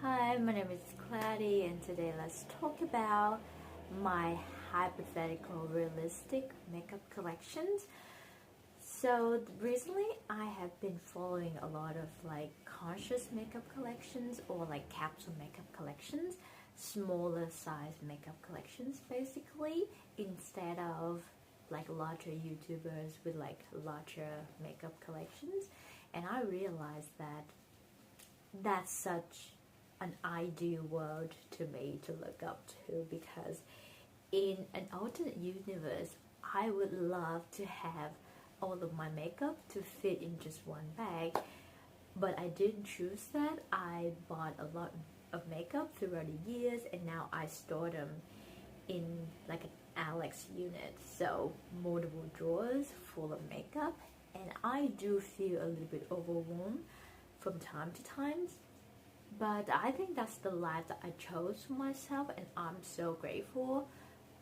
Hi, my name is Klairs, and today let's talk about my hypothetical realistic makeup collections. So recently I have been following a lot of conscious makeup collections or capsule makeup collections, smaller size makeup collections basically, instead of larger YouTubers with larger makeup collections. And I realized that that's such an ideal world to me to look up to, because in an alternate universe I would love to have all of my makeup to fit in just one bag, but I didn't choose that. I bought a lot of makeup throughout the years, and now I store them in an Alex unit, so multiple drawers full of makeup, and I do feel a little bit overwhelmed from time to time. But I think that's the life that I chose for myself, and I'm so grateful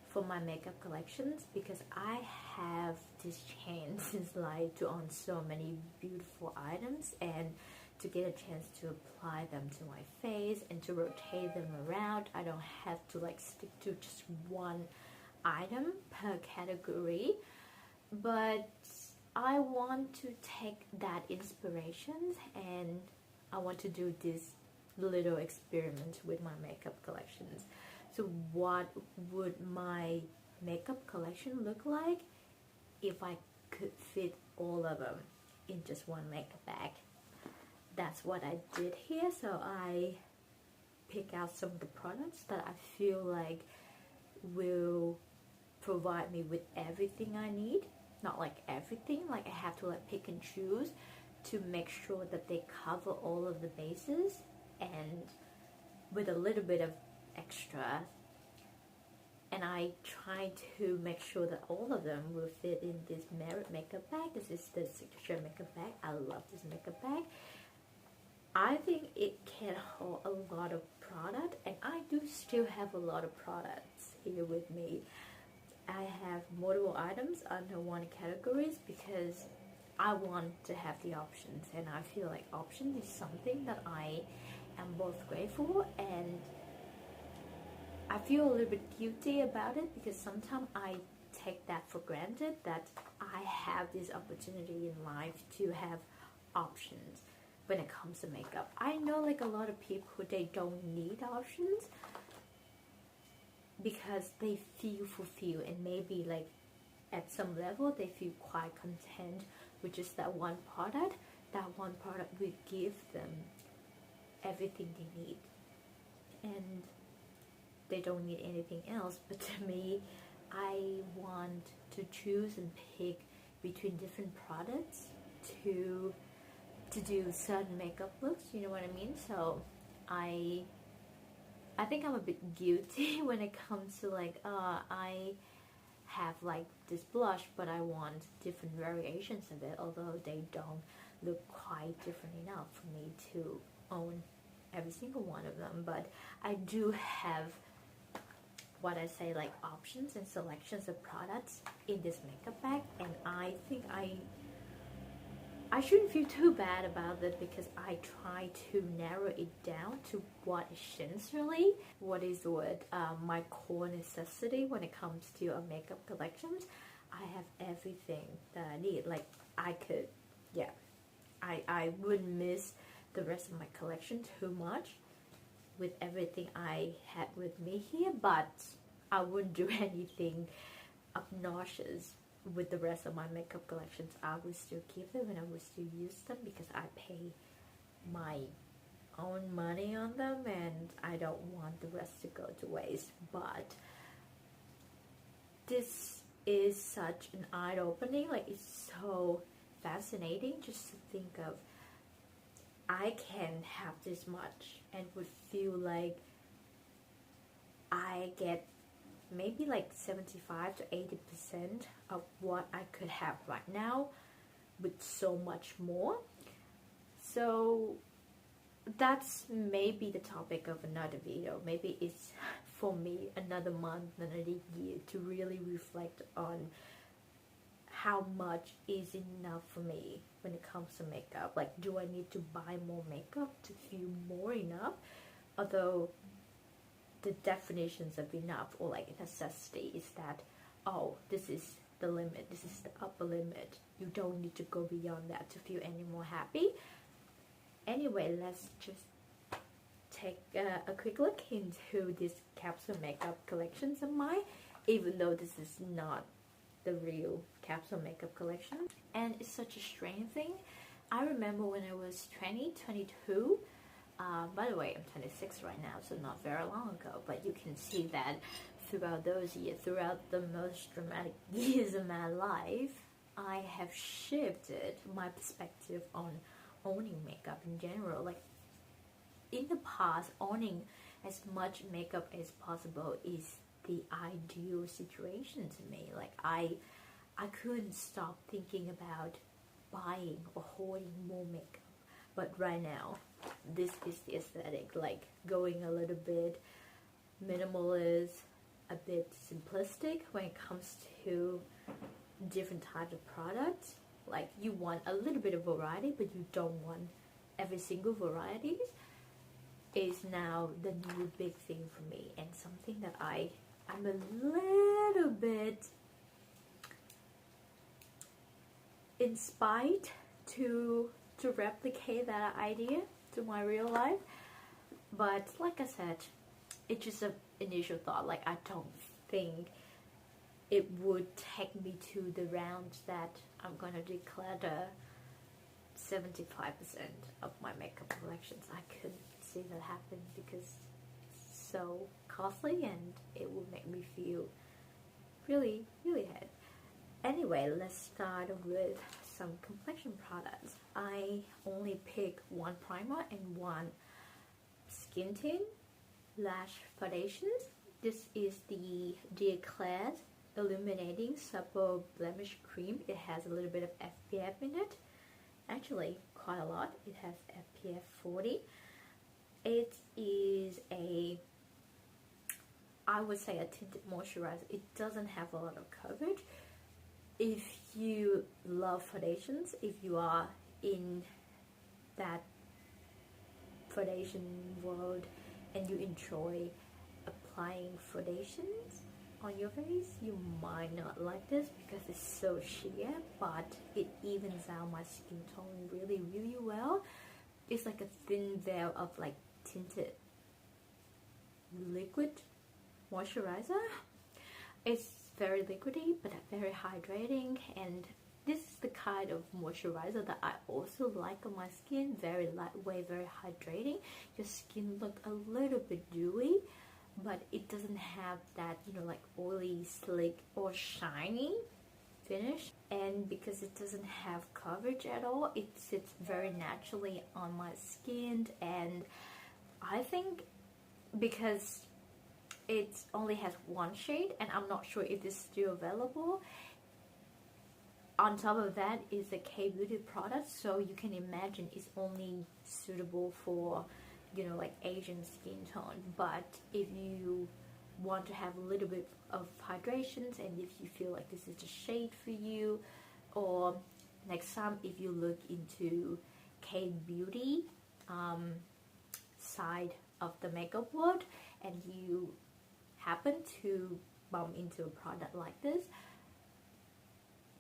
for my makeup collections, because I have this chance in life to own so many beautiful items and to get a chance to apply them to my face and to rotate them around. I don't have to stick to just one item per category, but I want to take that inspiration and I want to do this little experiment with my makeup collections. So what would my makeup collection look like if I could fit all of them in just one makeup bag? That's what I did here. So I pick out some of the products that I feel like will provide me with everything I need. Not everything, I have to pick and choose to make sure that they cover all of the bases, and with a little bit of extra, and I try to make sure that all of them will fit in this Merit makeup bag. This is the signature makeup bag. I love this makeup bag. I think it can hold a lot of product, and I do still have a lot of products here with me. I have multiple items under one categories because I want to have the options, and I feel like options is something that I am both grateful, and I feel a little bit guilty about it, because sometimes I take that for granted, that I have this opportunity in life to have options when it comes to makeup. I know a lot of people who they don't need options because they feel fulfilled, and maybe at some level they feel quite content with just that one product. That one product will give them everything they need, and they don't need anything else. But to me, I want to choose and pick between different products to do certain makeup looks, you know what I mean? So I think I'm a bit guilty when it comes to I have this blush, but I want different variations of it, although they don't look quite different enough for me to own every single one of them. But I do have what I say options and selections of products in this makeup bag, and I think I shouldn't feel too bad about it, because I try to narrow it down to what essentially, what is the word, my core necessity when it comes to a makeup collections. I have everything that I need. I could, yeah, I wouldn't miss the rest of my collection too much with everything I had with me here, but I wouldn't do anything obnoxious with the rest of my makeup collections. I would still keep them and I would still use them, because I pay my own money on them and I don't want the rest to go to waste. But this is such an eye-opening, it's so fascinating just to think of I can have this much and would feel like I get maybe 75 to 80% of what I could have right now with so much more. So that's maybe the topic of another video. Maybe it's for me another month, another year to really reflect on how much is enough for me when it comes to makeup. Do I need to buy more makeup to feel more enough? although the definitions of enough or like necessity is that, oh, this is the limit, this is the upper limit, you don't need to go beyond that to feel any more happy. Anyway, let's just take a quick look into this capsule makeup collections of mine, even though this is not the real capsule makeup collection. And it's such a strange thing. I remember when I was 22, by the way, I'm 26 right now, so not very long ago, but you can see that throughout those years, throughout the most dramatic years of my life, I have shifted my perspective on owning makeup in general. Like, in the past, owning as much makeup as possible is the ideal situation to me. Like, I couldn't stop thinking about buying or hoarding more makeup. But right now, this is the aesthetic, like going a little bit minimalist, a bit simplistic when it comes to different types of products. Like, you want a little bit of variety, but you don't want every single variety, is now the new big thing for me, and something that I'm a little bit inspired to replicate that idea to my real life. But like I said, it's just an initial thought. Like, I don't think it would take me to the rounds that I'm gonna declutter 75% of my makeup collections. I couldn't see that happen because it's so costly and it would make me feel really, really bad. Anyway, let's start with some complexion products. I only pick one primer and one skin tint lash foundation. This is the Klairs Illuminating Supple Blemish Cream. It has a little bit of SPF in it. Actually, quite a lot. It has SPF 40. It is I would say a tinted moisturizer. It doesn't have a lot of coverage. If you love foundations, if you are in that foundation world and you enjoy applying foundations on your face, you might not like this because it's so sheer, but it evens out my skin tone really, really well. It's like a thin veil of like tinted liquid moisturizer. It's very liquidy but very hydrating, and this is the kind of moisturizer that I also like on my skin. Very lightweight, very hydrating. Your skin look a little bit dewy, but it doesn't have that, you know, like oily, slick or shiny finish. And because it doesn't have coverage at all, it sits very naturally on my skin. And I think because it only has one shade, and I'm not sure if it's still available. On top of that is a K-beauty product, so you can imagine it's only suitable for, you know, like Asian skin tone. But if you want to have a little bit of hydrations, and if you feel like this is the shade for you, or next time if you look into K-beauty side of the makeup world and you happen to bump into a product like this,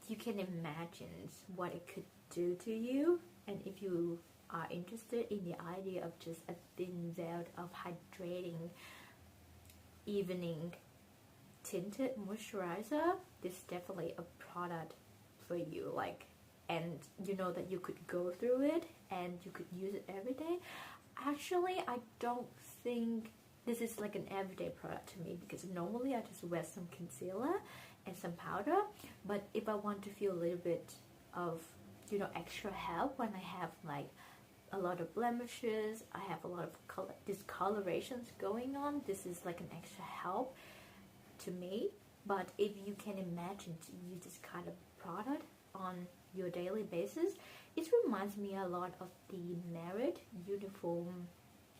you can imagine what it could do to you. And if you are interested in the idea of just a thin veil of hydrating, evening tinted moisturizer, this is definitely a product for you. Like, and you know that you could go through it and you could use it every day. Actually, I don't think this is like an everyday product to me, because normally I just wear some concealer and some powder. But if I want to feel a little bit of, you know, extra help when I have like a lot of blemishes, I have a lot of discolorations going on, this is like an extra help to me. But if you can imagine to use this kind of product on your daily basis, it reminds me a lot of the Merit Uniform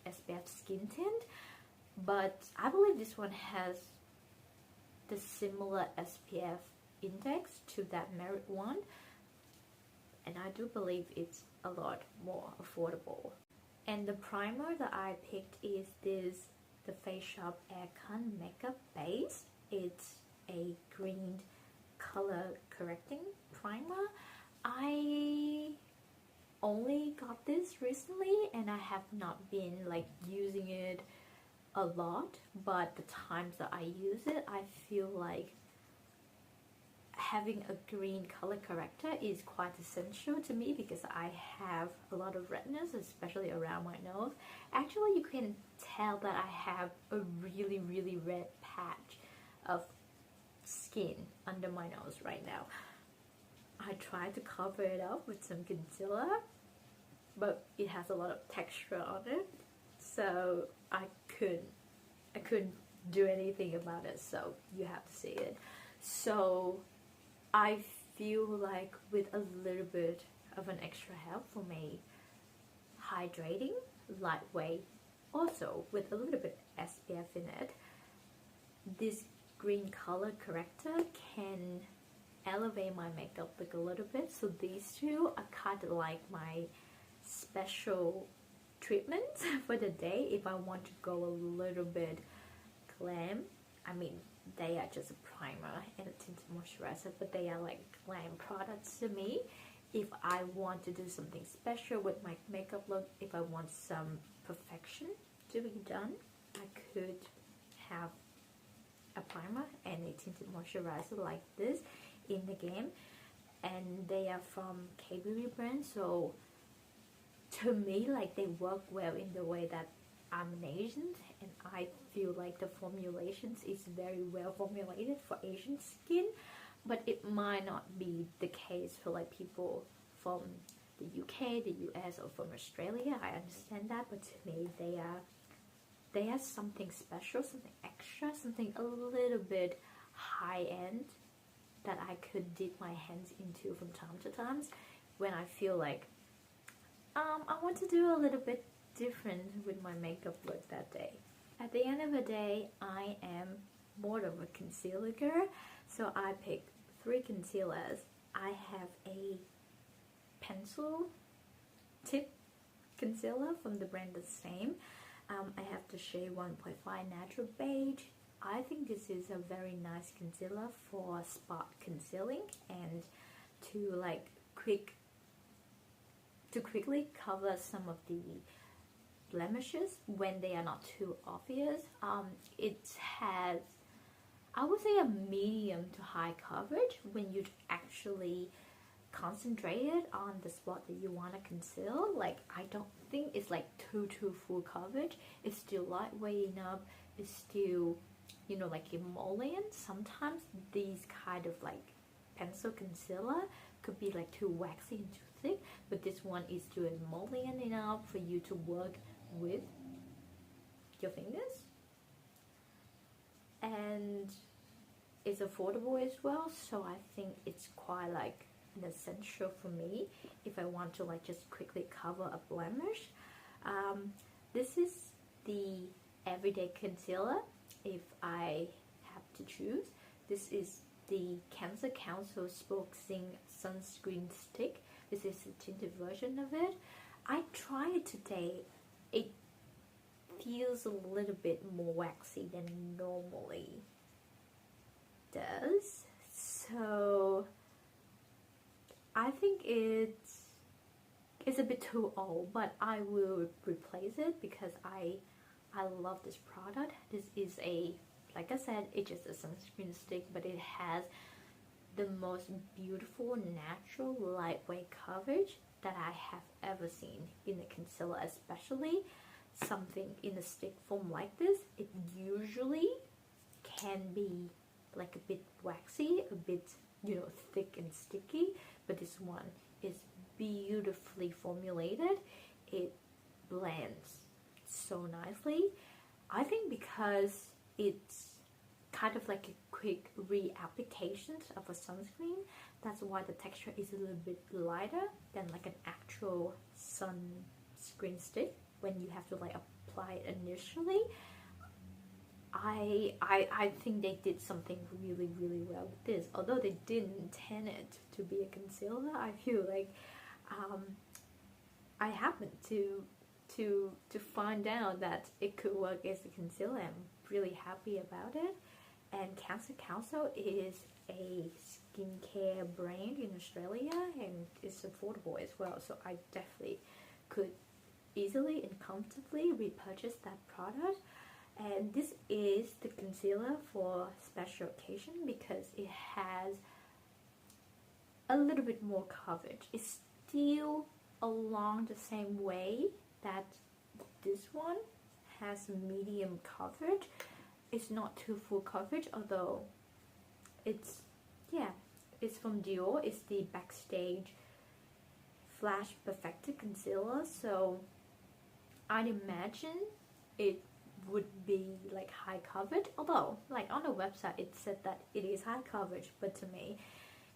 SPF Skin Tint, but I believe this one has the similar SPF index to that Merit one, and I do believe it's a lot more affordable. And the primer that I picked is this, the Face Shop Aircon Makeup Base. It's a green color correcting primer. I only got this recently and I have not been like using it a lot, but the times that I use it, I feel like having a green color corrector is quite essential to me because I have a lot of redness, especially around my nose. Actually, you can tell that I have a really red patch of skin under my nose right now. I tried to cover it up with some concealer, but it has a lot of texture on it, so I couldn't do anything about it, so you have to see it. So I feel like with a little bit of an extra help for me, hydrating, lightweight, also with a little bit SPF in it, this green color corrector can elevate my makeup look a little bit. So these two are kind of like my special treatments for the day if I want to go a little bit glam. I mean, they are just a primer and a tinted moisturizer, but they are like glam products to me. If I want to do something special with my makeup look, if I want some perfection to be done, I could have a primer and a tinted moisturizer like this in the game. And they are from K-Beauty brand, so to me, like, they work well in the way that I'm an Asian, and I feel like the formulations is very well formulated for Asian skin, but it might not be the case for like people from the UK, the US, or from Australia. I understand that, but to me, they are something special, something extra, something a little bit high end that I could dip my hands into from time to time when I feel like I want to do a little bit different with my makeup look that day. At the end of the day, I am more of a concealer girl, so I picked 3 concealers. I have a pencil tip concealer from the brand the Saem. I have the shade 1.5 Natural Beige. I think this is a very nice concealer for spot concealing and to like quickly cover some of the blemishes when they are not too obvious. It has, I would say, a medium to high coverage when you actually concentrate it on the spot that you want to conceal. Like, I don't think it's like too full coverage. It's still lightweight enough. It's still, you know, like emollient. Sometimes these kind of like pencil concealer could be like too waxy and too thick, but this one is still emollient enough for you to work with your fingers, and it's affordable as well, so I think it's quite like an essential for me if I want to like just quickly cover a blemish. This is the everyday concealer if I have to choose. This is the Cancer Council Spoke Zinc Sunscreen Stick. This is the tinted version of it. I tried it today. It feels a little bit more waxy than normally does, so I think it's a bit too old, but I will replace it because I love this product. This is a, like I said, it's just a sunscreen stick, but it has the most beautiful, natural, lightweight coverage that I have ever seen in a concealer, especially something in a stick form like this. It usually can be like a bit waxy, a bit, you know, thick and sticky, but this one is beautifully formulated. It blends so nicely. I think because it's kind of like a quick reapplication of a sunscreen, that's why the texture is a little bit lighter than like an actual sunscreen stick when you have to like apply it initially. I think they did something really well with this. Although they didn't intend it to be a concealer, I feel like I happened to to find out that it could work as a concealer. I'm really happy about it. And Cancer Council is a skincare brand in Australia, and it's affordable as well, so I definitely could easily and comfortably repurchase that product. And this is the concealer for special occasion because it has a little bit more coverage. It's still along the same way that this one has medium coverage. It's not too full coverage, although it's from Dior. It's the Backstage Flash Perfector concealer, so I'd imagine it would be like high coverage, although like on the website it said that it is high coverage, but to me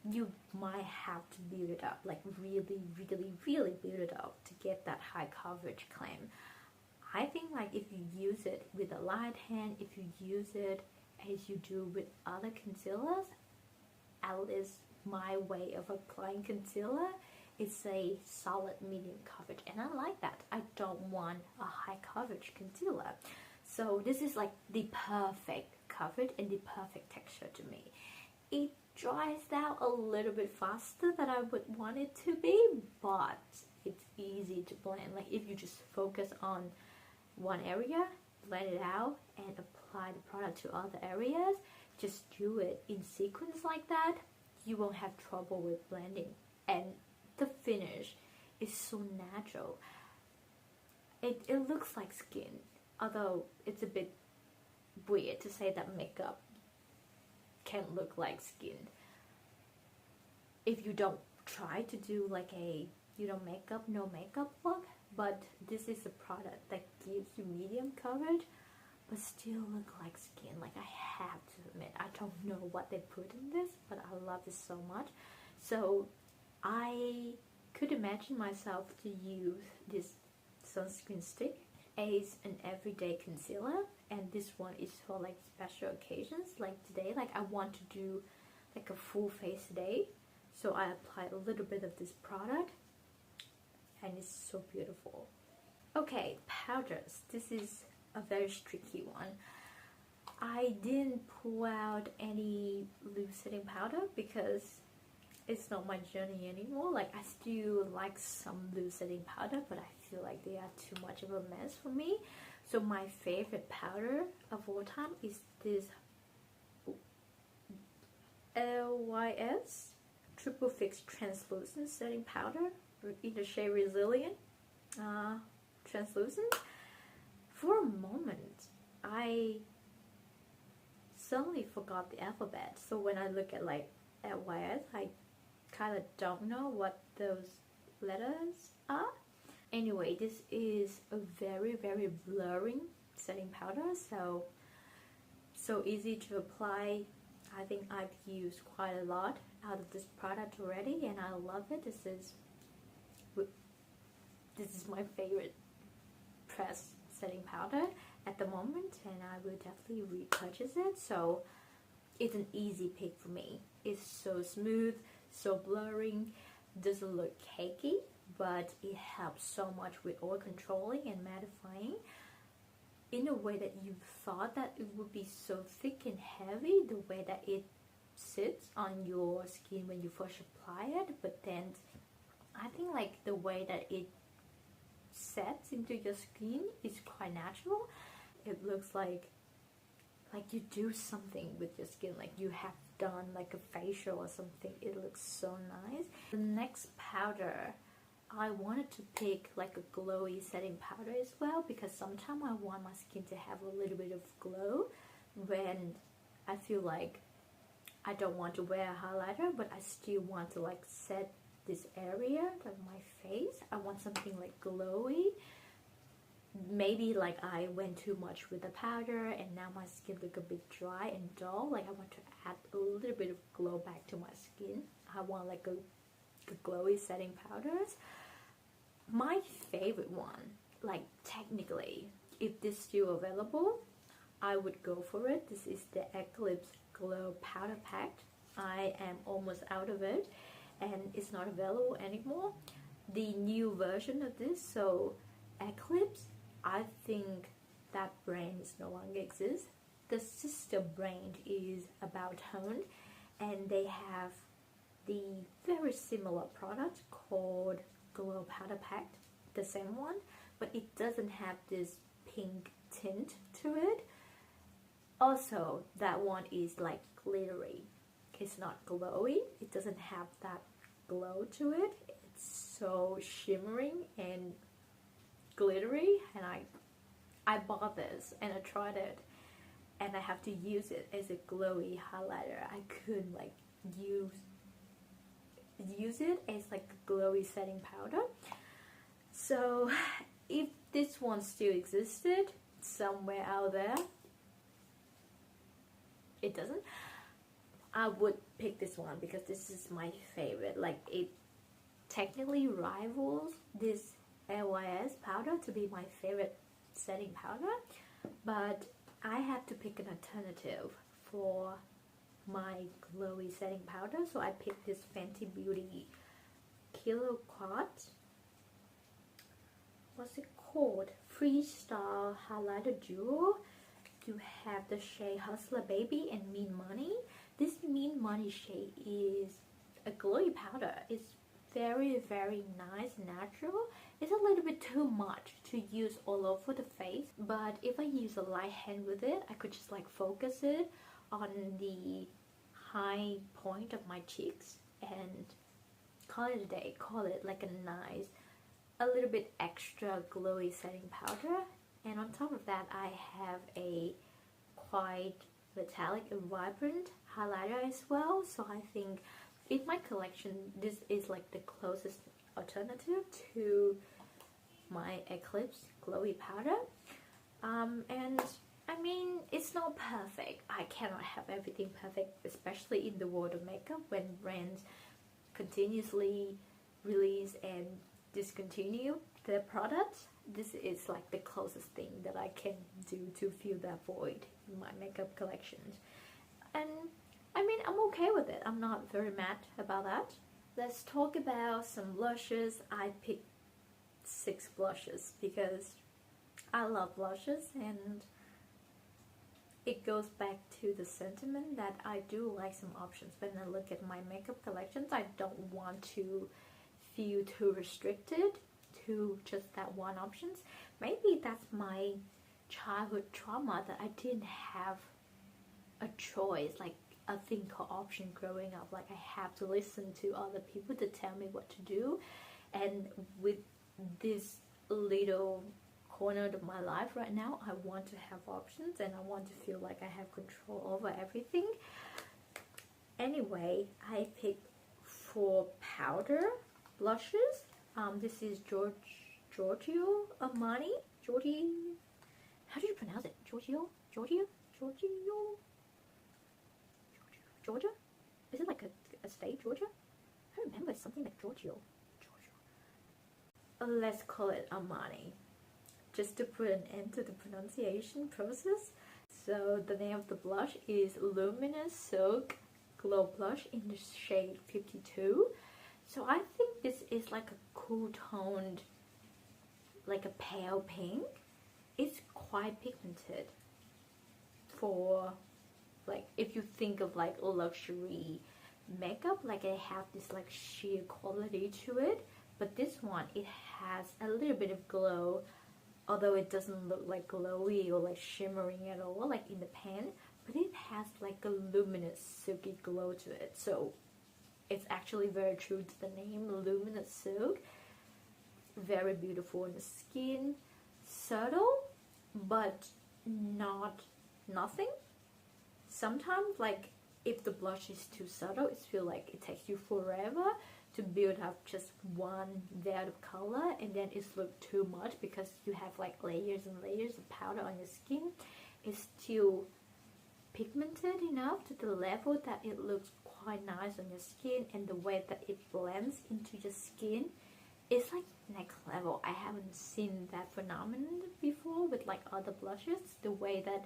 you might have to build it up, like really build it up to get that high coverage claim. I think like if you use it with a light hand, if you use it as you do with other concealers, at least my way of applying concealer, it's a solid medium coverage, and I like that. I don't want a high coverage concealer. So this is like the perfect coverage and the perfect texture to me. It dries out a little bit faster than I would want it to be, but it's easy to blend. Like if you just focus on one area, blend it out, and apply the product to other areas, just do it in sequence like that, you won't have trouble with blending. And the finish is so natural. It looks like skin, although it's a bit weird to say that makeup can look like skin if you don't try to do like a no makeup look. But this is a product that gives you medium coverage but still look like skin. Like, I have to admit, I don't know what they put in this, but I love this so much. So I could imagine myself to use this sunscreen stick as an everyday concealer, and this one is for like special occasions like today. Like I want to do like a full face day, so I apply a little bit of this product and it's so beautiful. Okay, powders. This is a very tricky one. I didn't pull out any loose setting powder because it's not my journey anymore. Like I still like some loose setting powder, but I feel like they are too much of a mess for me. So my favorite powder of all time is this LYS Triple Fix Translucent Setting Powder in the shade Resilient Translucent. For a moment, I suddenly forgot the alphabet. So when I look at like LYS, I kind of don't know what those letters are. Anyway, this is a very blurring setting powder, so easy to apply. I think I've used quite a lot out of this product already, and I love it. This is my favorite pressed setting powder at the moment, and I will definitely repurchase it. So it's an easy pick for me. It's so smooth, so blurring, doesn't look cakey, but it helps so much with oil controlling and mattifying in a way that you thought that it would be so thick and heavy, the way that it sits on your skin when you first apply it. But then I think like the way that it sets into your skin is quite natural. It looks like you do something with your skin, like you have done like a facial or something. It looks so nice. The next powder, I wanted to pick like a glowy setting powder as well, because sometimes I want my skin to have a little bit of glow when I feel like I don't want to wear a highlighter, but I still want to like set this area of my face. I want something like glowy. Maybe like I went too much with the powder and now my skin look a bit dry and dull. Like I want to add a little bit of glow back to my skin. I want like a glowy setting powders. My favorite one, like technically, if this is still available, I would go for it. This is the Eclipse Glow Powder Pack. I am almost out of it and it's not available anymore. The new version of this, so Eclipse, I think that brand is no longer exists. The sister brand is About Tone, and they have the very similar product called Glow Powder Pack, the same one, but it doesn't have this pink tint to it. Also, that one is like glittery. It's not glowy. It doesn't have that glow to it. It's so shimmering and glittery, and I bought this and I tried it, and I have to use it as a glowy highlighter. I couldn't like use it as like a glowy setting powder. So if this one still existed somewhere out there, it doesn't, I would pick this one because this is my favorite. Like, it technically rivals this LYS powder to be my favorite setting powder, but I have to pick an alternative for my glowy setting powder, so I picked this Fenty Beauty Killawatt, what's it called, Freestyle Highlighter Duo. You have the shade Hustler Baby and Mean Money. This Mean Money shade is a glowy powder. It's very, very nice, natural. It's a little bit too much to use all over the face, but if I use a light hand with it, I could just like focus it on the high point of my cheeks and call it a day. Call it like a nice, a little bit extra glowy setting powder. And on top of that, I have a quite metallic and vibrant highlighter as well. So I think in my collection, this is like the closest alternative to my Eclipse glowy powder. And I mean, it's not perfect. I cannot have everything perfect, especially in the world of makeup when brands continuously release and discontinue their products. This is like the closest thing that I can do to fill that void in my makeup collections. And I mean, I'm okay with it. I'm not very mad about that. Let's talk about some blushes. I picked 6 blushes because I love blushes, and it goes back to the sentiment that I do like some options. When I look at my makeup collections, I don't want to feel too restricted to just that one options. Maybe that's my childhood trauma, that I didn't have a choice, like a thing called option growing up. Like, I have to listen to other people to tell me what to do. And with this little corner of my life right now, I want to have options and I want to feel like I have control over everything. Anyway, I picked 4 powder blushes. This is Giorgio Armani. How do you pronounce it? Giorgio? Georgia? Is it like a state, Georgia? I don't remember. It's something like Giorgio. Let's call it Armani, just to put an end to the pronunciation process. So the name of the blush is Luminous Silk Glow Blush in the shade 52. So I think this is like a cool toned, like a pale pink. It's quite pigmented for, like, if you think of like luxury makeup, like, it have this like sheer quality to it. But this one, it has a little bit of glow, although it doesn't look like glowy or like shimmering at all, like in the pan. But it has like a luminous silky glow to it. So it's actually very true to the name, Luminous Silk. Very beautiful on the skin. Subtle, but not nothing. Sometimes, like, if the blush is too subtle, it feels like it takes you forever to build up just one vat of color, and then it's look too much because you have like layers and layers of powder on your skin. It's still pigmented enough to the level that it looks quite nice on your skin, and the way that it blends into your skin is like next level. I haven't seen that phenomenon before with like other blushes. The way that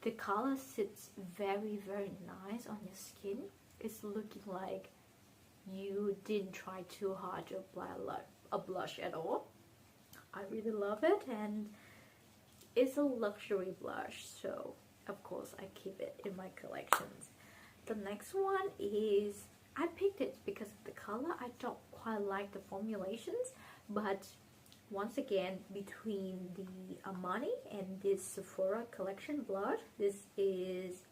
the color sits very, very nice on your skin. It's looking like you didn't try too hard to apply a blush at all. I really love it, and it's a luxury blush, so of course I keep it in my collections. The next one is, I picked it because of the color. I don't quite like the formulations, but once again, between the Armani and this Sephora collection blush, this is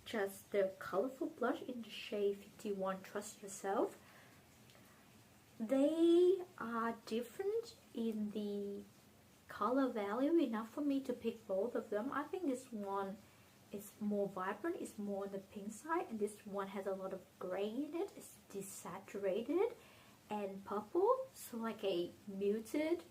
just the colorful blush in the shade 51 Trust Yourself. They are different in the color value enough for me to pick both of them. I think this one is more vibrant, it's more on the pink side, and this one has a lot of gray in it. It's desaturated and purple, so like a muted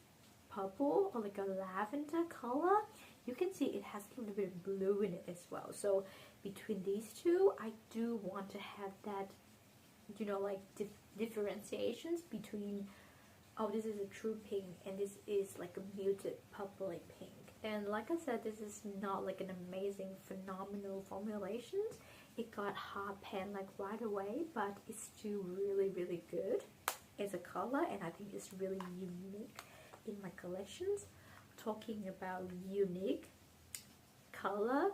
purple or like a lavender color. You can see it has a little bit of blue in it as well. So between these two, I do want to have that, you know, like differentiations between, oh, this is a true pink and this is like a muted purpley pink. And like I said, this is not like an amazing, phenomenal formulations. It got hard pan like right away, but it's still really, really good as a color, and I think it's really unique in my collections. Talking about unique color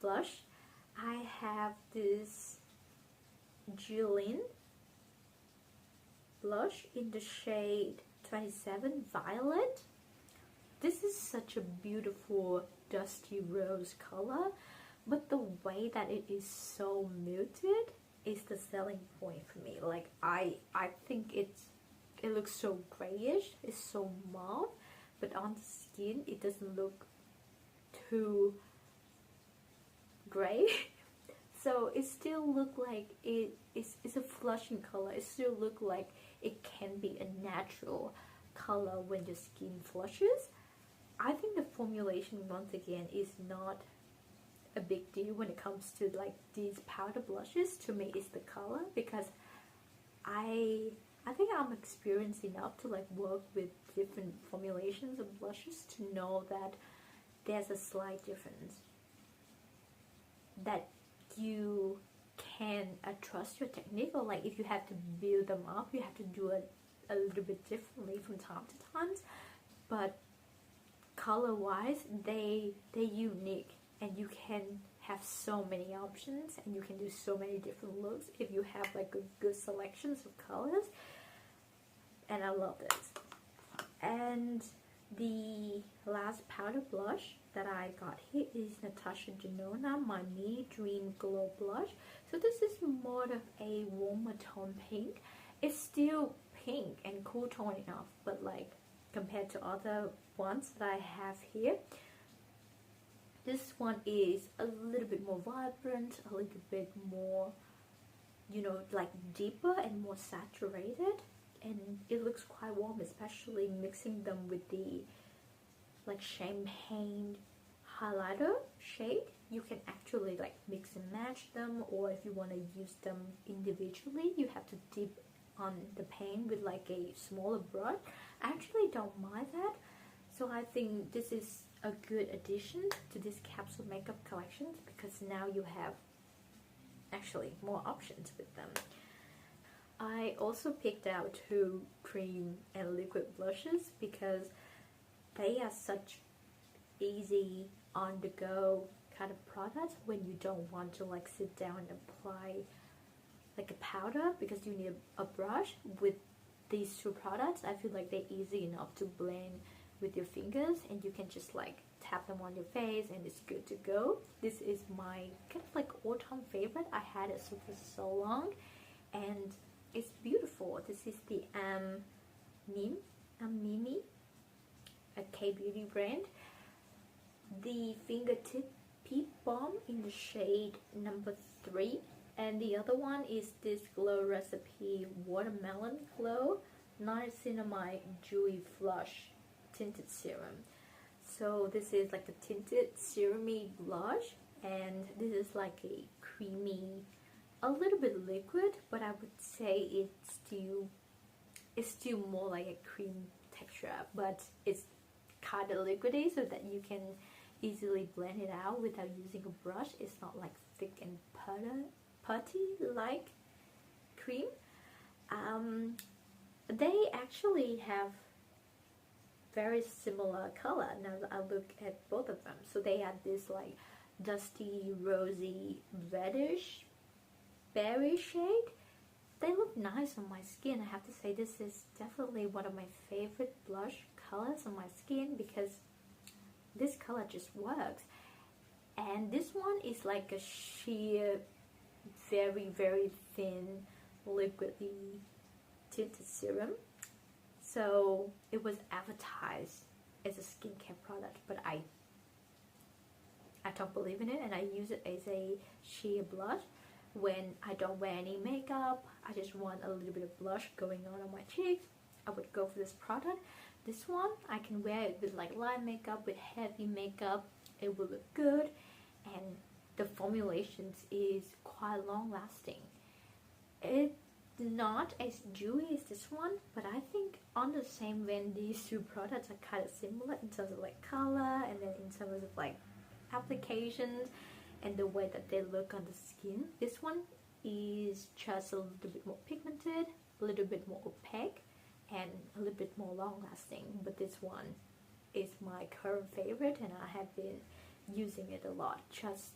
blush, I have this Leen blush in the shade 27 Violet. This is such a beautiful dusty rose color, but the way that it is so muted is the selling point for me. Like I think it looks so grayish, it's so mauve, but on the skin it doesn't look too gray. So it still look like it's a flushing color. It still look like it can be a natural color when your skin flushes. I think the formulation, once again, is not a big deal when it comes to like these powder blushes. To me, it's the color, because I think I'm experienced enough to like work with different formulations of blushes to know that there's a slight difference, that you can trust your technique, or like if you have to build them up, you have to do it a little bit differently from time to time. But color wise, they're unique, and you can have so many options, and you can do so many different looks if you have like a good selections of colors. And I love this. And the last powder blush that I got here is Natasha Denona, my Mini Dream Glow Blush. So this is more of a warmer tone pink. It's still pink and cool tone enough, but like compared to other ones that I have here, this one is a little bit more vibrant, a little bit more, you know, like deeper and more saturated, and it looks quite warm, especially mixing them with the like champagne highlighter shade. You can actually like mix and match them, or if you want to use them individually, you have to dip on the pan with like a smaller brush. I actually don't mind that. So I think this is a good addition to this capsule makeup collections, because now you have actually more options with them. I also picked out two cream and liquid blushes because they are such easy on the go kind of products when you don't want to like sit down and apply like a powder, because you need a brush. With these two products, I feel like they're easy enough to blend with your fingers, and you can just like tap them on your face and it's good to go. This is my kind of like all-time favorite. I had it for so long, and it's beautiful. This is the Mimi, a K-beauty brand. The fingertip peep balm in the shade number 3, and the other one is this Glow Recipe Watermelon Glow Niacinamide Dewy Flush Tinted Serum. So this is like a tinted serumy blush, and this is like a creamy, a little bit liquid, but I would say it's still more like a cream texture, but it's kind of liquidy, so that you can easily blend it out without using a brush. It's not like thick and putty like cream. They actually have very similar color now that I look at both of them. So they had this like dusty, rosy, reddish, berry shade. They look nice on my skin. I have to say this is definitely one of my favorite blush colors on my skin because this color just works. And this one is like a sheer, very, very thin, liquidy tinted serum. So it was advertised as a skincare product, but I don't believe in it, and I use it as a sheer blush when I don't wear any makeup. I just want a little bit of blush going on my cheeks. I would go for this product. This one I can wear it with like light makeup, with heavy makeup. It will look good, and the formulations is quite long lasting. It's not as dewy as this one, but I think on the same vein these two products are kind of similar in terms of like color, and then in terms of like applications and the way that they look on the skin. This one is just a little bit more pigmented, a little bit more opaque, and a little bit more long lasting, but this one is my current favorite, and I have been using it a lot just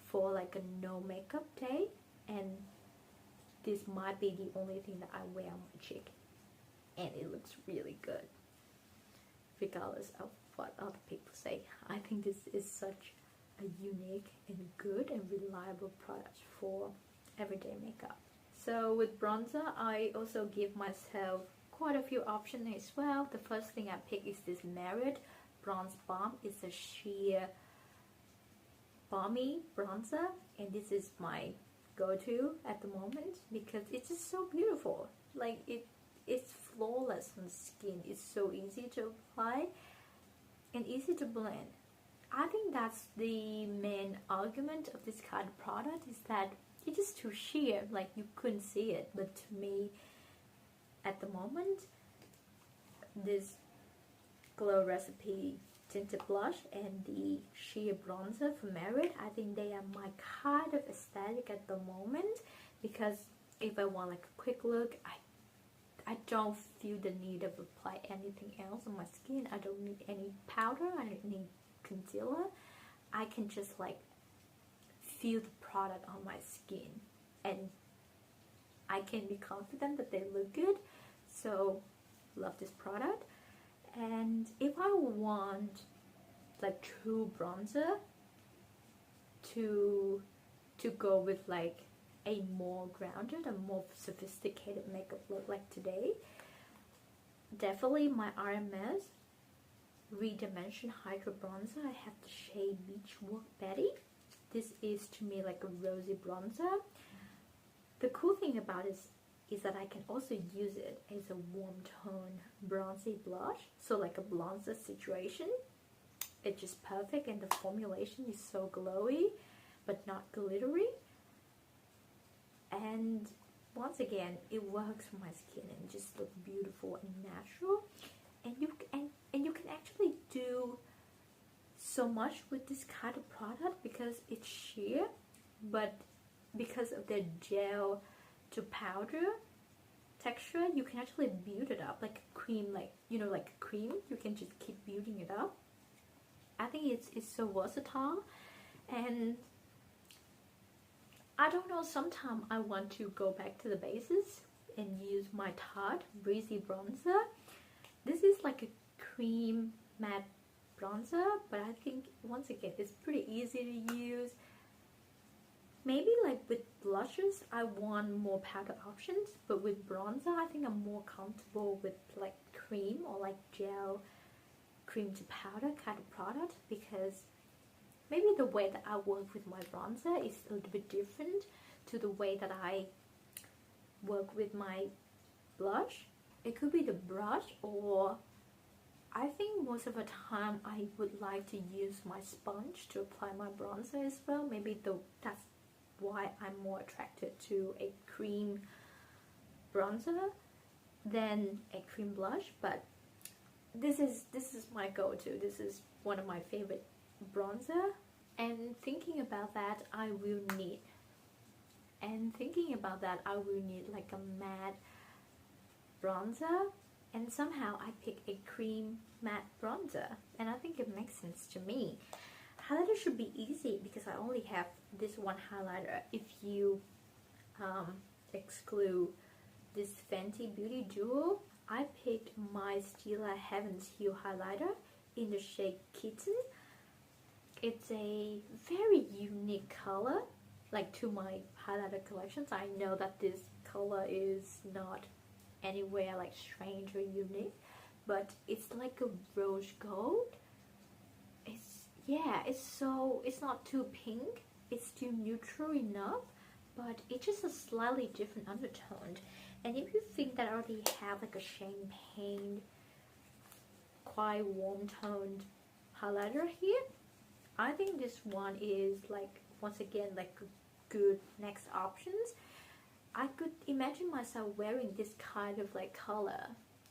for like a no makeup day, and this might be the only thing that I wear on my cheek, and it looks really good regardless of what other people say. I think this is such a unique and good and reliable product for everyday makeup. So with bronzer, I also give myself quite a few options as well. The first thing I pick is this Merit Bronze Balm. It's a sheer balmy bronzer, and this is my go-to at the moment because it's just so beautiful. Like it's flawless on the skin. It's so easy to apply and easy to blend. I think that's the main argument of this kind of product, is that it's just too sheer, like you couldn't see it. But to me, at the moment, this Glow Recipe tinted blush and the sheer bronzer from Merit, I think they are my kind of aesthetic at the moment, because if I want like a quick look, I don't feel the need of apply anything else on my skin. I don't need any powder, I don't need concealer. I can just like feel the product on my skin, and I can be confident that they look good. So love this product. And if I want like true bronzer to go with like a more grounded and more sophisticated makeup look like today, definitely my RMS Redimension Hydro Bronzer. I have the shade Beachwalk Betty. This is to me like a rosy bronzer. The cool thing about it is that I can also use it as a warm tone bronzy blush, so like a bronzer situation. It's just perfect, and the formulation is so glowy but not glittery, and once again it works for my skin and just looks beautiful and natural. And you can actually do so much with this kind of product because it's sheer, but because of the gel to powder texture, you can actually build it up like a cream, like, you know, like a cream. You can just keep building it up. I think it's so versatile, and I don't know, sometimes I want to go back to the basics and use my Tarte Breezy Bronzer. This is like a cream matte bronzer, but I think once again it's pretty easy to use. Maybe like with blushes I want more powder options, but with bronzer I think I'm more comfortable with like cream or like gel cream to powder kind of product, because maybe the way that I work with my bronzer is a little bit different to the way that I work with my blush. It could be the brush, or I think most of the time I would like to use my sponge to apply my bronzer as well. Maybe that's why I'm more attracted to a cream bronzer than a cream blush. But this is my go-to. This is one of my favorite bronzer. And thinking about that, I will need like a matte bronzer and somehow I picked a cream matte bronzer, and I think it makes sense to me. Highlighter should be easy because I only have this one highlighter. If you exclude this Fenty Beauty Duo, I picked my Stila Heaven's Hue highlighter in the shade Kitten. It's a very unique color, like to my highlighter collections. I know that this color is not anywhere like strange or unique, but it's like a rose gold. It's not too pink, it's too neutral enough, but it's just a slightly different undertone. And if you think that I already have like a champagne, quite warm toned highlighter here, I think this one is like, once again, like good next options. I could imagine myself wearing this kind of like color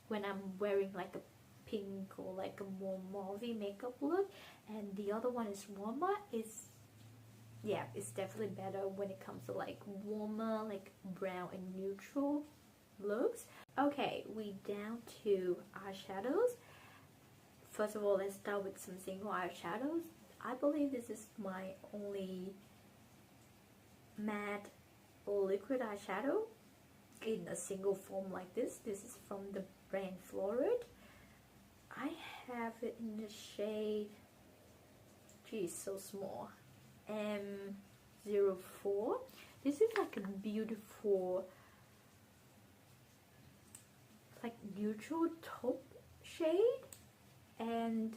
when I'm wearing like a pink or like a more mauve makeup look, and the other one is warmer. It's definitely better when it comes to like warmer, like brown and neutral looks. Okay, we down to eyeshadows. First of all, let's start with some single eyeshadows. I believe this is my only matte liquid eyeshadow in a single form like this. This is from the brand Florid. I have it in the shade, geez, so small, M04. This is like a beautiful, like neutral taupe shade, and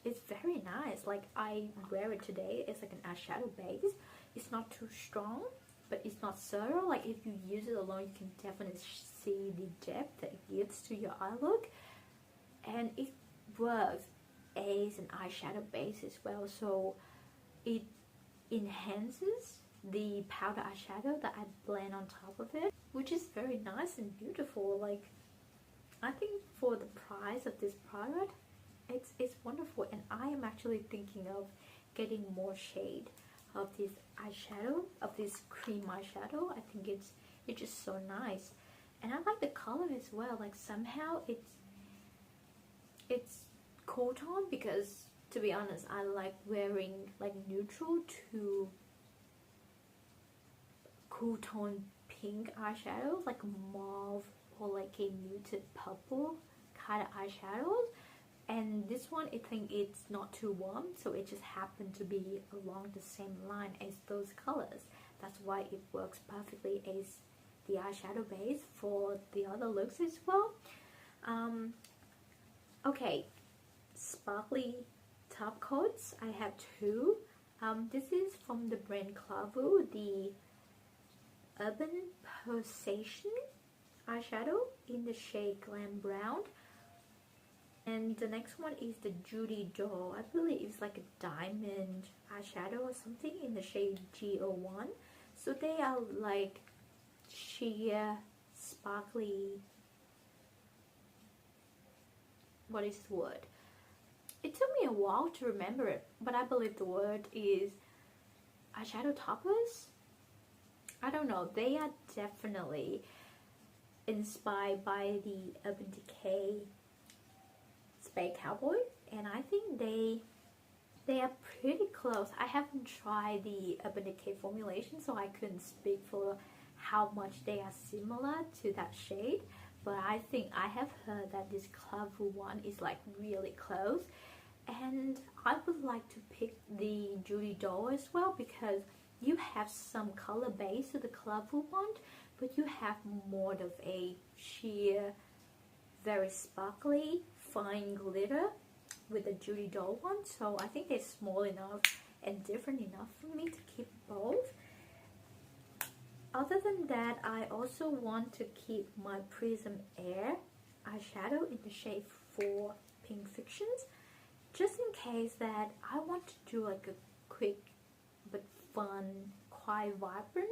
it's very nice. Like I wear it today. It's like an eyeshadow base. It's not too strong, but it's not subtle. Like if you use it alone, you can definitely see the depth that it gives to your eye look, and it works as an eyeshadow base as well. So it enhances the powder eyeshadow that I blend on top of it, which is very nice and beautiful. Like I think for the price of this product, it's wonderful, and I am actually thinking of getting more shade of this eyeshadow, of this cream eyeshadow. I think it's just so nice, and I like the color as well. Like somehow it's cool tone, because to be honest, I like wearing like neutral to cool tone pink eyeshadows, like mauve or like a muted purple kind of eyeshadows. And this one, I think it's not too warm, so it just happened to be along the same line as those colors. That's why it works perfectly as the eyeshadow base for the other looks as well. Okay, sparkly top coats. I have two. This is from the brand Clavu, the Urban Pulsation eyeshadow in the shade Glam Brown. And the next one is the Judy Doll. I believe it's like a diamond eyeshadow or something in the shade G01. So they are like sheer, sparkly, what is the word? It took me a while to remember it, but I believe the word is eyeshadow toppers. I don't know. They are definitely inspired by the Urban Decay Spade Cowboy, and I think they are pretty close. I haven't tried the Urban Decay formulation, so I couldn't speak for how much they are similar to that shade, but I think I have heard that this Clavu one is like really close. And I would like to pick the Judy Doll as well, because you have some color base to the Clavu one, but you have more of a sheer, very sparkly, fine glitter with the Judy Doll one. So I think they're small enough and different enough for me to keep both. Other than that, I also want to keep my Prism Air eyeshadow in the shade 4 Pink Fictions, just in case that I want to do like a quick but fun, quite vibrant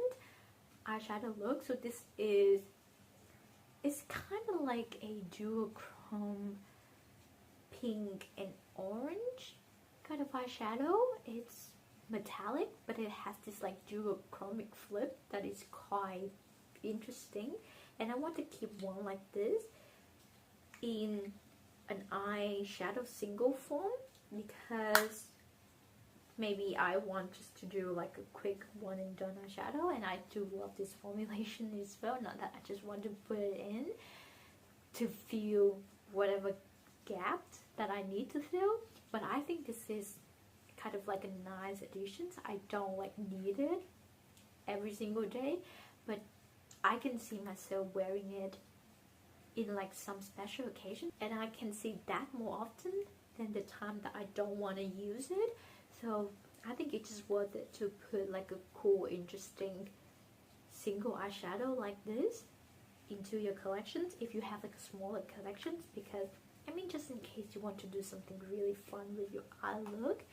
eyeshadow look. So this is, it's kind of like a duochrome pink and orange kind of eyeshadow. It's metallic, but it has this like duochromic flip that is quite interesting, and I want to keep one like this in an eyeshadow single form because maybe I want just to do like a quick one and done eyeshadow, and I do love this formulation as well. Not that I just want to put it in to fill whatever gap that I need to fill, but I think this is kind of like a nice addition. I don't like need it every single day, but I can see myself wearing it in like some special occasion, and I can see that more often than the time that I don't want to use it. So I think it's just worth it to put like a cool, interesting single eyeshadow like this into your collections if you have like smaller collections, because I mean, just in case you want to do something really fun with your eye look.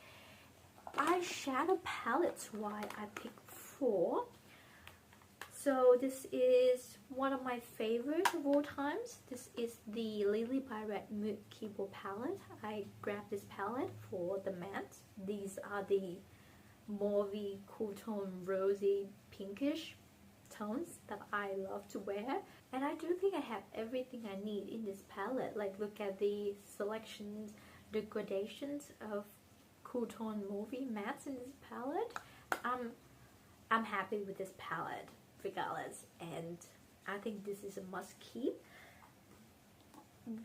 Eyeshadow palettes wise, I picked 4. So this is one of my favorites of all times. This is the Lily by Red Mood Keyboard palette. I grabbed this palette for the matte. These are the mauvey, cool tone, rosy, pinkish tones that I love to wear. And I do think I have everything I need in this palette. Like, look at the selections, the gradations of cool tone mauvey mattes in this palette. I'm happy with this palette regardless, and I think this is a must keep.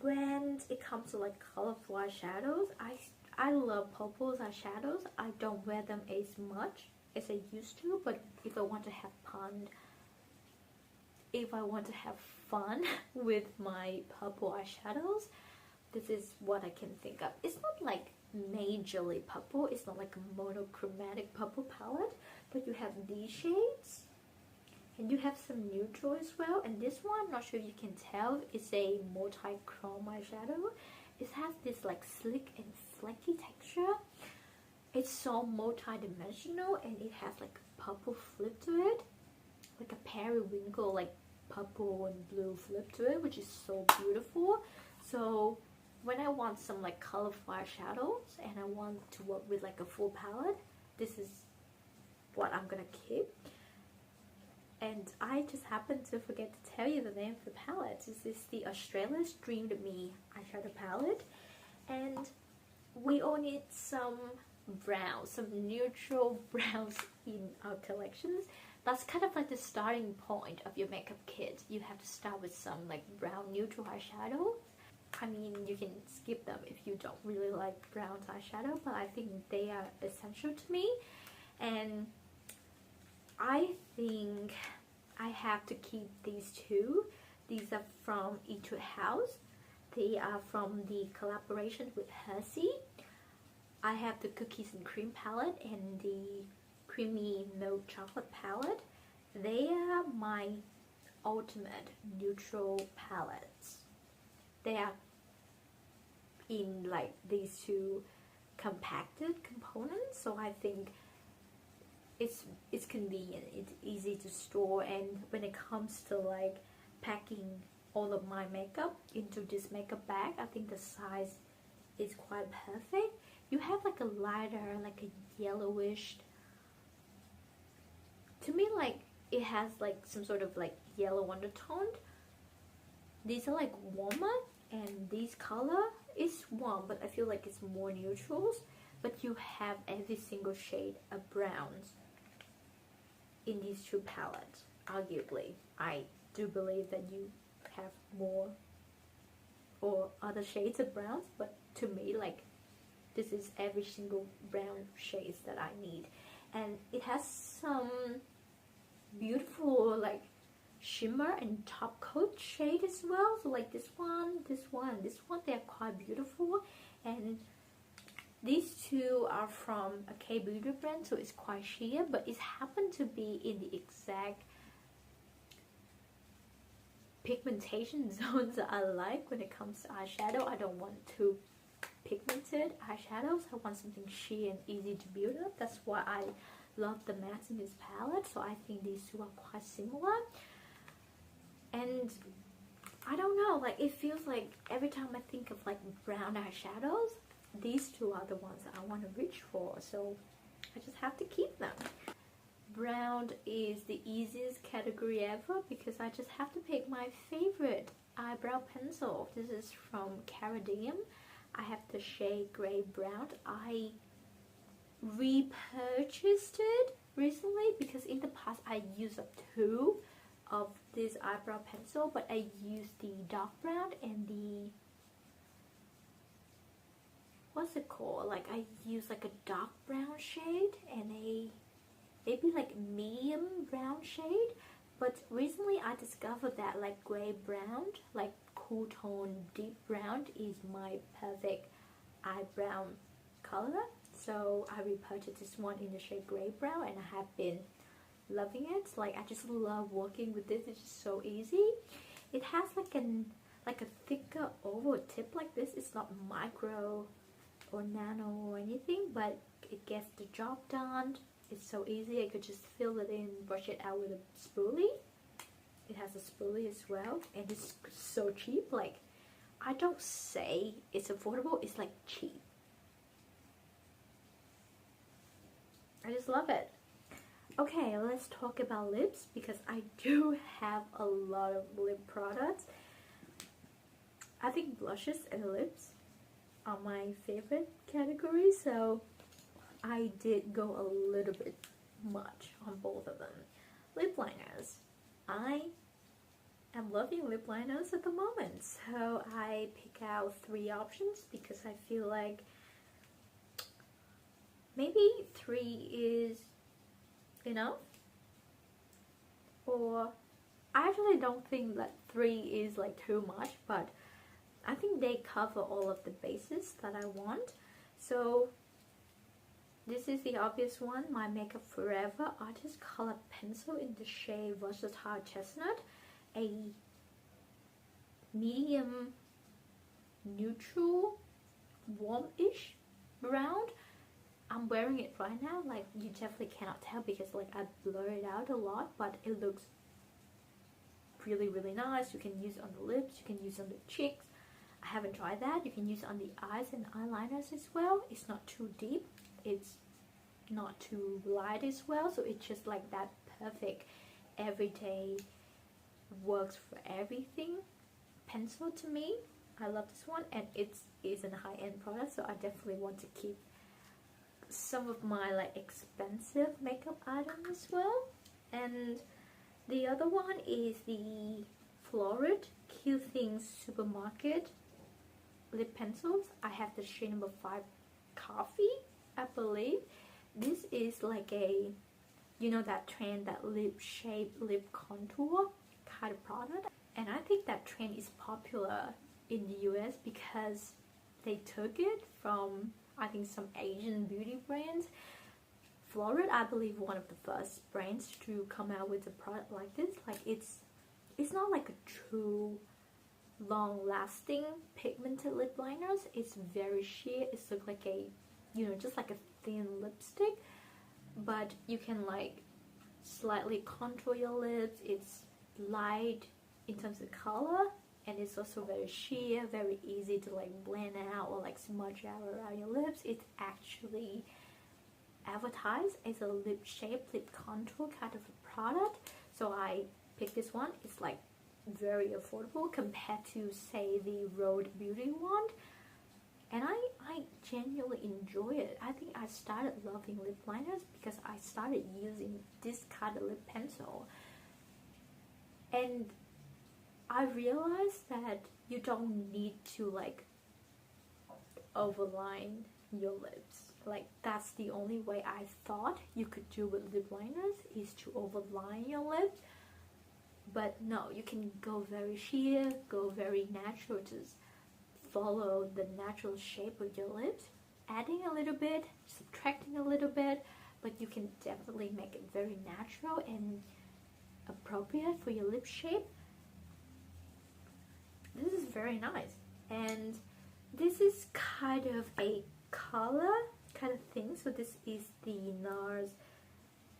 When it comes to like colorful eyeshadows, I love Popple's eyeshadows. I don't wear them as much as I used to, but if I want to have fun with my purple eyeshadows, this is what I can think of. It's not like majorly purple, it's not like a monochromatic purple palette, but you have these shades and you have some neutral as well. And this one, I'm not sure if you can tell, is a multi-chrome eyeshadow. It has this like slick and flecky texture. It's so multi-dimensional, and it has like a purple flip to it, like a periwinkle, like purple and blue flip to it, which is so beautiful. So when I want some like colorful eyeshadows and I want to work with like a full palette, this is what I'm gonna keep. And I just happened to forget to tell you the name of the palette. This is the Australia's Dreamed Me eyeshadow palette, and we all need some browns, some neutral browns in our collections. That's kind of like the starting point of your makeup kit. You have to start with some like brown neutral eyeshadow. I mean, you can skip them if you don't really like brown eyeshadow, but I think they are essential to me. And I think I have to keep these 2. These are from Etude House. They are from the collaboration with Hershey. I have the Cookies and Cream palette and the Creamy Milk Chocolate palette. They are my ultimate neutral palettes. They are in like these 2 compacted components, so I think it's convenient, it's easy to store. And when it comes to like packing all of my makeup into this makeup bag, I think the size is quite perfect. You have like a lighter, like a yellowish, to me like it has like some sort of like yellow undertone. These are like warmer, and this color is warm, but I feel like it's more neutrals. But you have every single shade of browns in these 2 palettes. Arguably, I do believe that you have more or other shades of browns, but to me, like, this is every single brown shades that I need. And it has some beautiful like shimmer and top coat shade as well. So like this one, they're quite beautiful. And these 2 are from a K-beauty brand, so it's quite sheer, but it happened to be in the exact pigmentation zones that I like when it comes to eyeshadow. I don't want too pigmented eyeshadows. I want something sheer and easy to build up. That's why I love the mattes in this palette. So I think these 2 are quite similar. And I don't know, like it feels like every time I think of like brown eyeshadows, these 2 are the ones that I want to reach for, so I just have to keep them. Brown is the easiest category ever because I just have to pick my favorite eyebrow pencil. This is from Caradium. I have the shade Grey Brown. I repurchased it recently because in the past I used up 2 of this eyebrow pencil, but I used the dark brown and the, what's it called, like I used like a dark brown shade and a maybe like medium brown shade. But recently I discovered that like grey brown, like cool tone deep brown, is my perfect eyebrow color. So I repurchased this one in the shade Grey Brown and I have been loving it. Like I just love working with this. It's just so easy. It has like a thicker oval tip like this. It's not micro or nano or anything, but it gets the job done. It's so easy. I could just fill it in, brush it out with a spoolie. It has a spoolie as well, and it's so cheap. Like, I don't say it's affordable, it's like cheap. I just love it. Okay, let's talk about lips, because I do have a lot of lip products. I think blushes and lips are my favorite category, so I did go a little bit much on both of them. Lip liners. I am loving lip liners at the moment, so I pick out 3 options because I feel like maybe 3 is enough, or I actually don't think that 3 is like too much, but I think they cover all of the bases that I want. So this is the obvious one, my Makeup Forever Artist Color Pencil in the shade Versatile Chestnut, a medium neutral warm-ish brown. I'm wearing it right now, like you definitely cannot tell because like I blur it out a lot, but it looks really nice. You can use it on the lips, you can use it on the cheeks. I haven't tried that. You can use it on the eyes and eyeliners as well. It's not too deep, it's not too light as well, so it's just like that perfect everyday works for everything pencil to me. I love this one, and it is a high-end product, so I definitely want to keep some of my like expensive makeup items as well. And the other one is the Florid Cute Things Supermarket lip pencils. I have the shade number 5 Coffee, I believe. This is like a, you know, that trend, that lip shape, lip contour kind of product, and I think that trend is popular in the US because they took it from, I think, some Asian beauty brands. Florid, I believe, one of the first brands to come out with a product like this. Like it's not like a true long-lasting pigmented lip liners. It's very sheer. It's look like a, you know, just like a thin lipstick, but you can like slightly contour your lips. It's light in terms of color, and it's also very sheer, very easy to like blend out or like smudge out around your lips. It's actually advertised as a lip shape, lip contour kind of a product, so I picked this one. It's like very affordable compared to say the Rode Beauty one, and I genuinely enjoy it. I think I started loving lip liners because I started using this kind of lip pencil, and I realized that you don't need to like overline your lips. Like that's the only way I thought you could do with lip liners, is to overline your lips. But no, you can go very sheer, go very natural, just follow the natural shape of your lips, adding a little bit, subtracting a little bit, but you can definitely make it very natural and appropriate for your lip shape. This is very nice, and this is kind of a color kind of thing. So this is the NARS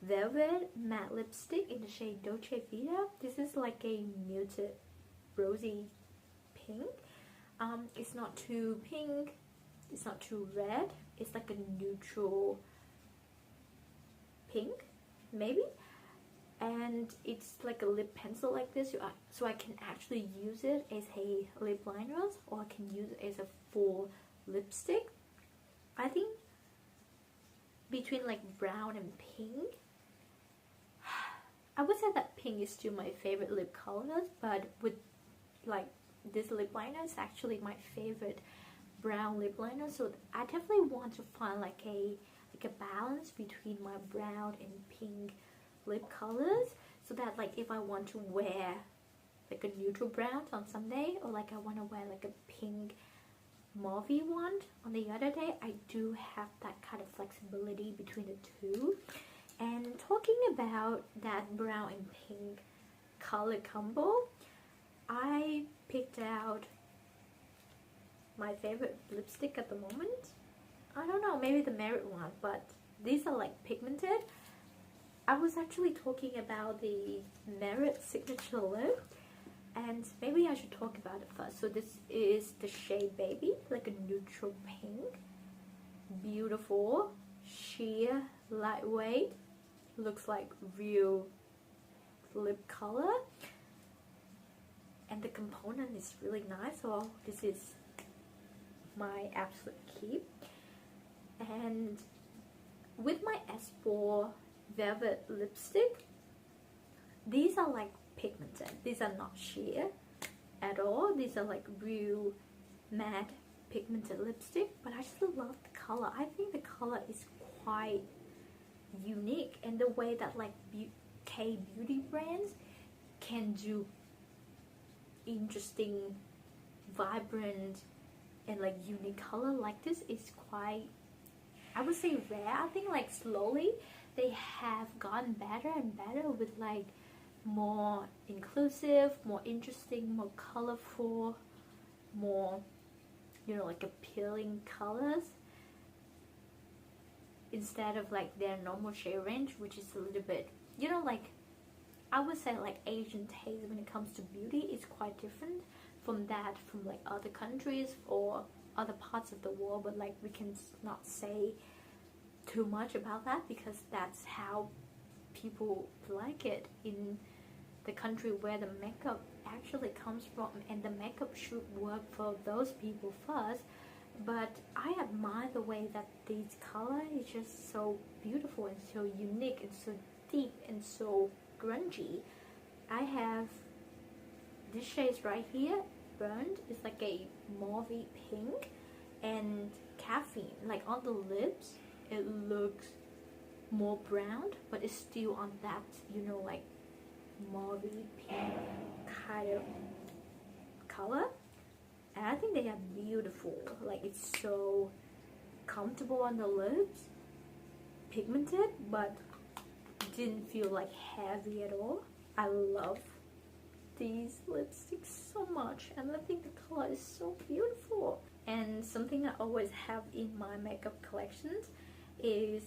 Velvet Matte Lipstick in the shade Dolce Vita. This is like a muted rosy pink. It's not too pink, it's not too red, it's like a neutral pink maybe, and it's like a lip pencil like this, so I can actually use it as a lip liner, or I can use it as a full lipstick. I think between like brown and pink, I would say that pink is still my favorite lip color, but with like this lip liner is actually my favorite brown lip liner, so I definitely want to find like a balance between my brown and pink lip colors, so that like if I want to wear like a neutral brown on some day, or like I want to wear like a pink mauvey one on the other day, I do have that kind of flexibility between the two. And talking about that brown and pink color combo, I picked out my favorite lipstick at the moment. I don't know, maybe the Merit one, but these are like pigmented. I was actually talking about the Merit signature lip, and maybe I should talk about it first. So this is the shade Baby, like a neutral pink. Beautiful, sheer, lightweight, looks like real lip color. And the component is really nice, so this is my absolute keep. And with my S4 Velvet lipstick, these are like pigmented. These are not sheer at all. These are like real matte pigmented lipstick, but I just love the color. I think the color is quite unique, and the way that like K-beauty brands can do interesting, vibrant, and like unique color like this is quite, I would say, rare. I think like slowly they have gotten better and better with like more inclusive, more interesting, more colorful, more, you know, like appealing colors, instead of like their normal shade range, which is a little bit, you know, like I would say like Asian taste when it comes to beauty is quite different from that from like other countries or other parts of the world, but like we can not say too much about that because that's how people like it in the country where the makeup actually comes from, and the makeup should work for those people first. But I admire the way that this color is just so beautiful and so unique and so deep and so grungy. I have this shade right here, Burned. It's like a mauvey pink and caffeine. Like on the lips it looks more brown, but it's still on that, you know, like mauvey pink kind of color. And I think they are beautiful. Like it's so comfortable on the lips, pigmented, but didn't feel like heavy at all. I love these lipsticks so much, and I think the color is so beautiful. And something I always have in my makeup collections is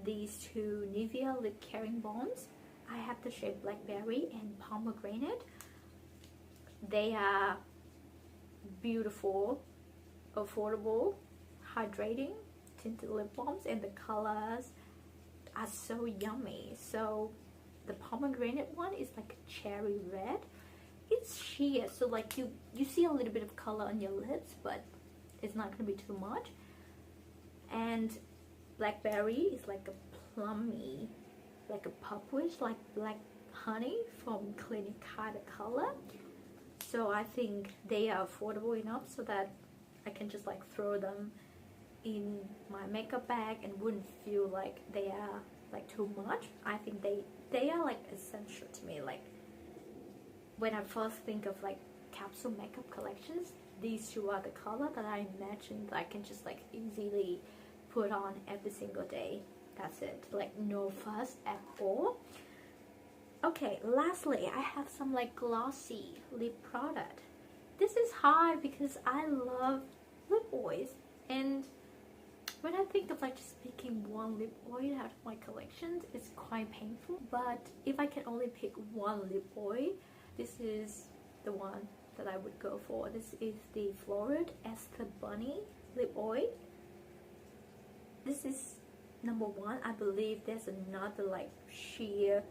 these two Nivea lip caring balms. I have the shade Blackberry and Pomegranate. They are beautiful, affordable, hydrating tinted lip balms, and the colors are so yummy. So the pomegranate one is like a cherry red. It's sheer, so like you see a little bit of color on your lips, but it's not gonna be too much. And Blackberry is like a plummy, like a purplish, like black honey from Clinique kind of color. So I think they are affordable enough so that I can just like throw them in my makeup bag and wouldn't feel like they are like too much. I think they are like essential to me. Like when I first think of like capsule makeup collections, these two are the color that I imagined I can just like easily put on every single day. That's it, like no fuss at all. Okay, lastly, I have some like glossy lip product. This is hard because I love lip oils, and when I think of like just picking one lip oil out of my collections, it's quite painful. But if I can only pick one lip oil, this is the one that I would go for. This is the Florid Esther Bunny lip oil. This is number one. I believe there's another like sheer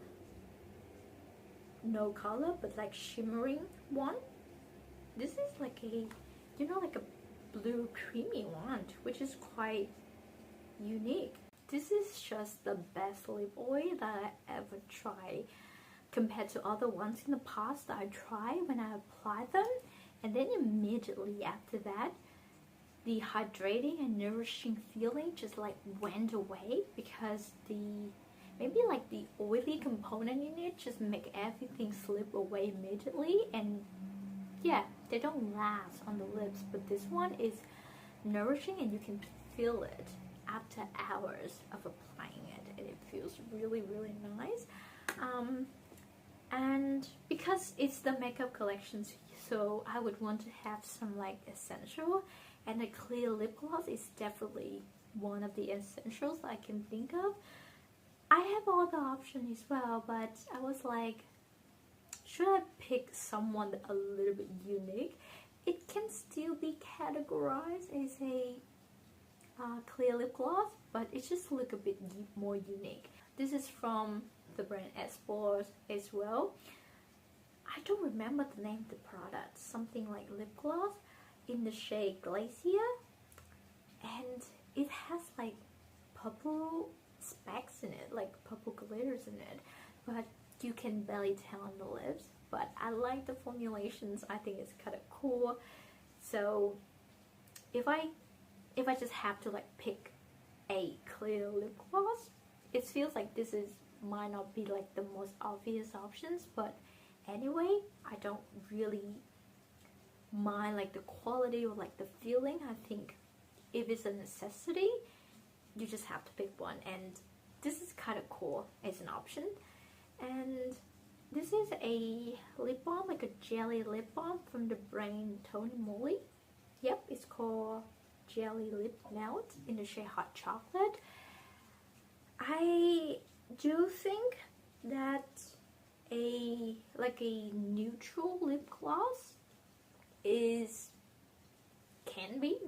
no color but like shimmering one. This is like a, you know, like a blue creamy one, which is quite unique. This is just the best lip oil that I ever tried compared to other ones in the past that I tried when I applied them. And then immediately after that, the hydrating and nourishing feeling just like went away, because maybe like the oily component in it just make everything slip away immediately, and yeah, they don't last on the lips. But this one is nourishing and you can feel it after hours of applying it, and it feels really nice. And because it's the makeup collections, so I would want to have some like essential, and a clear lip gloss is definitely one of the essentials I can think of. I have all the options as well, but I was like, should I pick someone a little bit unique? It can still be categorized as a clear lip gloss, but it just look a bit more unique. This is from the brand Esport as well. I don't remember the name of the product, something like lip gloss in the shade Glacier, and it has like purple specks in it, like purple glitters in it, but you can barely tell on the lips. But I like the formulations, I think it's kind of cool. So if I just have to like pick a clear lip gloss, it feels like this is might not be like the most obvious options, but anyway, I don't really mind like the quality or like the feeling. I think if it's a necessity, you just have to pick one, and this is kind of cool as an option. And this is a lip balm, like a jelly lip balm from the brand Tony Moly. Yep, it's called Jelly Lip Melt in the shade Hot Chocolate. I do think that a neutral lip gloss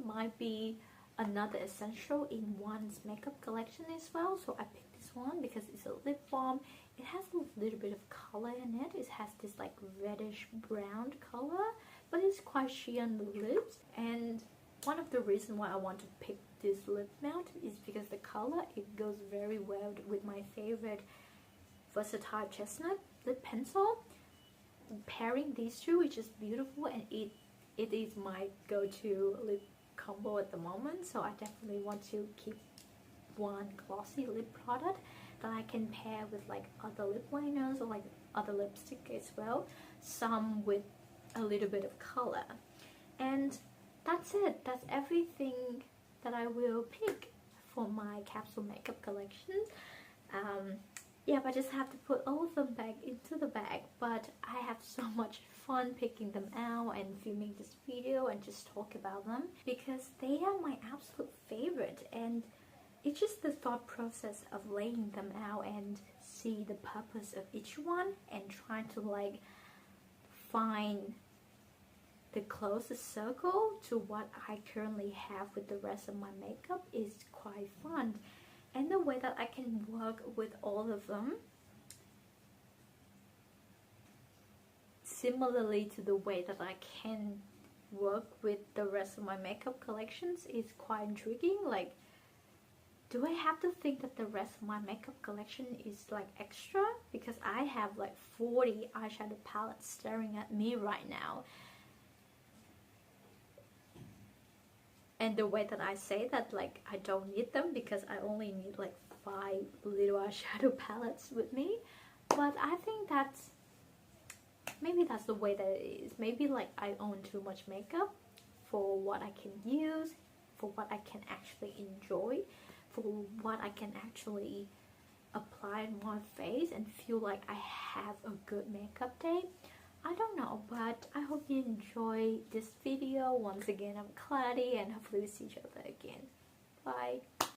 might be another essential in one's makeup collection as well. So I picked this one because it's a lip balm. It has a little bit of color in it. It has this like reddish brown color, but it's quite sheer on the lips. And one of the reasons why I want to pick this lip melt is because the color, it goes very well with my favorite versatile chestnut lip pencil. Pairing these two is just beautiful, and it is my go-to lip combo at the moment. So I definitely want to keep one glossy lip product that I can pair with like other lip liners or like other lipstick as well, some with a little bit of color. And that's it. That's everything that I will pick for my capsule makeup collection. Yeah, I just have to put all of them back into the bag, but I have so much fun picking them out and filming this video and just talk about them because they are my absolute favorite. And it's just the thought process of laying them out and see the purpose of each one and trying to like find the closest circle to what I currently have with the rest of my makeup is quite fun. And the way that I can work with all of them similarly to the way that I can work with the rest of my makeup collections is quite intriguing. Like, do I have to think that the rest of my makeup collection is like extra? Because I have like 40 eyeshadow palettes staring at me right now. And the way that I say that, like, I don't need them because I only need like 5 little eyeshadow palettes with me. But I think that's, maybe that's the way that it is. Maybe like I own too much makeup for what I can use, for what I can actually enjoy, for what I can actually apply on my face and feel like I have a good makeup day. I don't know, but I hope you enjoy this video. Once again, I'm Claudia, and hopefully we see each other again. Bye.